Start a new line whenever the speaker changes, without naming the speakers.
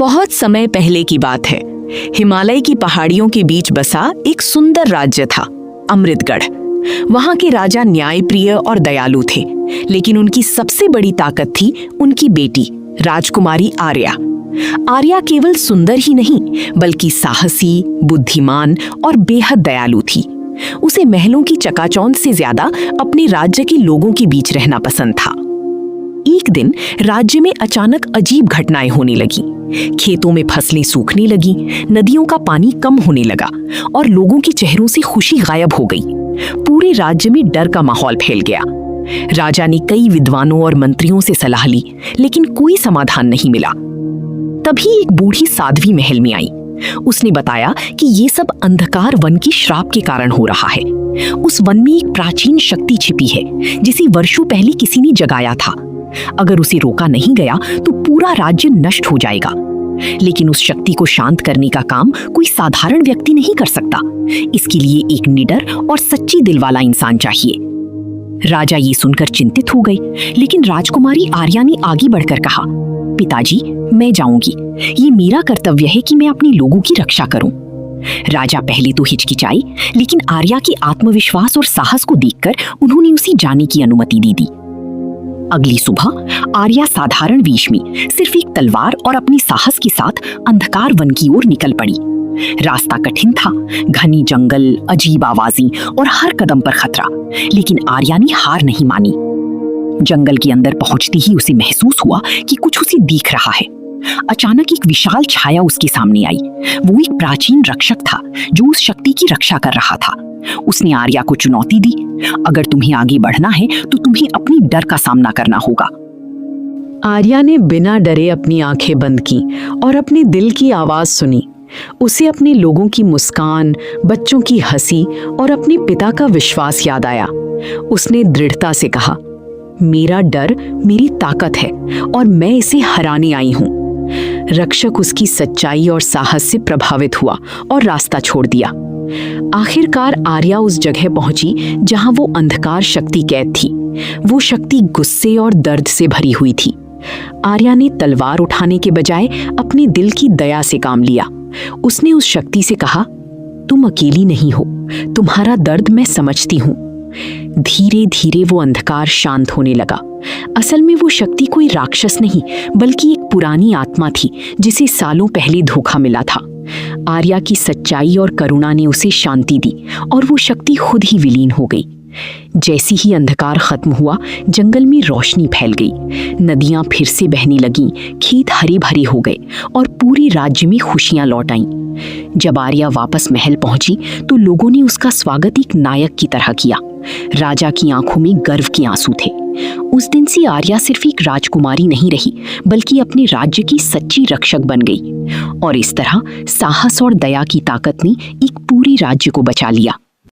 बहुत समय पहले की बात है। हिमालय की पहाड़ियों के बीच बसा एक सुंदर राज्य था, अमृतगढ़। वहां के राजा न्यायप्रिय और दयालु थे, लेकिन उनकी सबसे बड़ी ताकत थी उनकी बेटी राजकुमारी आर्या। आर्या केवल सुंदर ही नहीं, बल्कि साहसी, बुद्धिमान और बेहद दयालु थी। उसे महलों की चकाचौंध से ज्यादा अपने राज्य के लोगों के बीच रहना पसंद था। एक दिन राज्य में अचानक अजीब घटनाएं होने लगी। खेतों में फसलें सूखने लगी, नदियों का पानी कम होने लगा और लोगों के चेहरों से खुशी गायब हो गई। पूरे राज्य में डर का माहौल फैल गया। राजा ने कई विद्वानों और मंत्रियों से सलाह ली, लेकिन कोई समाधान नहीं मिला। तभी एक बूढ़ी साध्वी महल में आई। उसने बताया कि ये सब अंधकार वन की श्राप के कारण हो रहा है। उस वन में एक प्राचीन शक्ति छिपी है, जिसे वर्षों पहले किसी ने जगाया था। अगर उसे रोका नहीं गया तो पूरा राज्य नष्ट हो जाएगा। लेकिन उस शक्ति को शांत करने का काम कोई साधारण व्यक्ति नहीं कर सकता। इसके लिए एक निडर और सच्ची दिल वाला इंसान चाहिए। राजा ये सुनकर चिंतित हो गई, लेकिन राजकुमारी आर्या ने आगे बढ़कर कहा, पिताजी, मैं जाऊंगी। ये मेरा कर्तव्य है कि मैं अपने लोगों की रक्षा करूं। राजा पहले तो हिचकिचाई, लेकिन आर्या के आत्मविश्वास और साहस को देखकर उन्होंने उसे जाने की अनुमति दे दी। अगली सुबह आर्या साधारण वेश में सिर्फ एक तलवार और अपने साहस के साथ अंधकार वन की ओर निकल पड़ी। रास्ता कठिन था, घनी जंगल, अजीब आवाजें और हर कदम पर खतरा, लेकिन आर्या ने हार नहीं मानी। जंगल के अंदर पहुंचते ही उसे महसूस हुआ कि कुछ उसे देख रहा है। अचानक एक विशाल छाया उसके सामने आई। वो एक प्राचीन रक्षक था जो उस शक्ति की रक्षा कर रहा था। उसने आर्या को चुनौती दी, अगर तुम्हें आगे बढ़ना है तो तुम्हें अपनी डर का सामना करना होगा।
आर्या ने बिना डरे अपनी आंखें बंद की और अपने दिल की आवाज सुनी। उसे अपने लोगों की मुस्कान, बच्चों की हंसी और अपने पिता का विश्वास याद आया। उसने दृढ़ता से कहा, मेरा डर मेरी ताकत है और मैं इसे हराने आई हूं। रक्षक उसकी सच्चाई और साहस से प्रभावित हुआ और रास्ता छोड़ दिया। आखिरकार आर्या उस जगह पहुंची जहां वो अंधकार शक्ति कैद थी। वो शक्ति गुस्से और दर्द से भरी हुई थी। आर्या ने तलवार उठाने के बजाय अपने दिल की दया से काम लिया। उसने उस शक्ति से कहा, तुम अकेली नहीं हो, तुम्हारा दर्द मैं समझती हूं। धीरे धीरे वो अंधकार शांत होने लगा। असल में वो शक्ति कोई राक्षस नहीं, बल्कि एक पुरानी आत्मा थी जिसे सालों पहले धोखा मिला था। आर्या की सच्चाई और करुणा ने उसे शांति दी और वो शक्ति खुद ही विलीन हो गई। जैसे ही अंधकार खत्म हुआ, जंगल में रोशनी फैल गई। नदियां फिर से बहने लगीं, खेत हरे भरे हो गए और पूरे राज्य में खुशियां लौट आईं। जब आर्या वापस महल पहुंची तो लोगों ने उसका स्वागत एक नायक की तरह किया। राजा की आंखों में गर्व के आंसू थे। उस दिन से आर्या सिर्फ एक राजकुमारी नहीं रही, बल्कि अपने राज्य की सच्ची रक्षक बन गई। और इस तरह साहस और दया की ताकत ने एक पूरे राज्य को बचा लिया।